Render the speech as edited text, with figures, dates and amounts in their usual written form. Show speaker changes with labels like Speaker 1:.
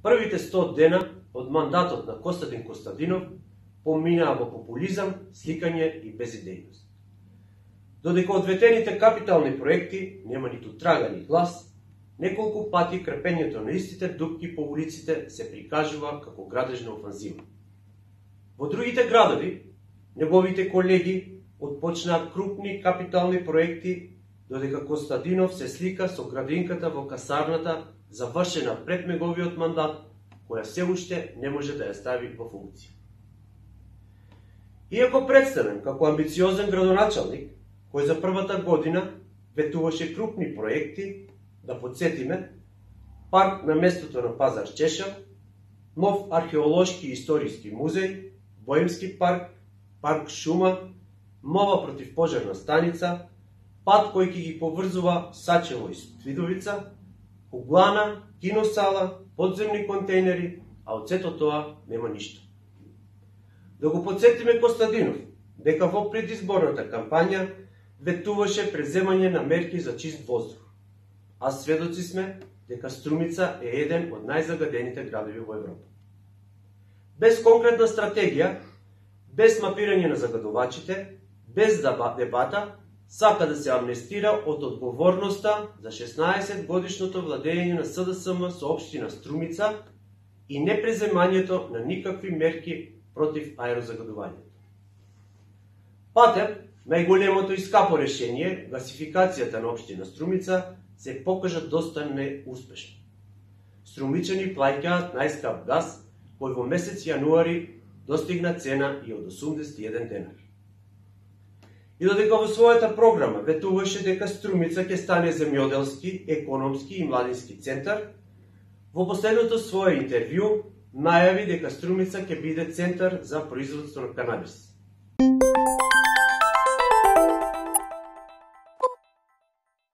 Speaker 1: Првите 100 дена од мандатот на Костадин Костадинов поминаа во популизам, сликање и безидејност. Додека од ветените капитални проекти нема ниту трага ни глас, неколку пати крпењето на истите дупки по улиците се прикажува како градежна офанзива. Во другите градови, неговите колеги отпочнаа крупни капитални проекти, додека Костадинов се слика со градинката во касарната, завршена пред неговиот мандат, која се уште не може да ја стави во функција. Иако представен како амбициозен градоначалник, кој за првата година ветуваше крупни проекти, да подсетиме, парк на местото на Пазар Чешав, нов археолошки и историски музеј, Боемски парк, парк Шума, нова противпожарна станица, пат кој ќе ги поврзува Сачево и Видовица, углана, киносала, подземни контейнери, а од сето тоа нема ништо. Да го подсетиме Костадинов, дека во предизборната кампања ветуваше преземање на мерки за чист воздух, а сведоци сме дека Струмица е еден од најзагадените градови во Европа. Без конкретна стратегија, без мапирање на загадувачите, без дебата, сака да се амнестира од одговорноста за 16 годишното владење на СДСМ со општина Струмица и непреземањето на никакви мерки против аерозагадувањето. Патем, најголемото и скапо решение, гасификацијата на општина Струмица, се покажа доста неуспешно. Струмичани плаќаат најскап газ, кој во месец јануари достигна цена и од 81 денар. И додека во својата програма ветуваше дека Струмица ќе стане земјоделски, економски и младински центар, во последното свое интервју најави дека Струмица ќе биде центар за производство на канабис.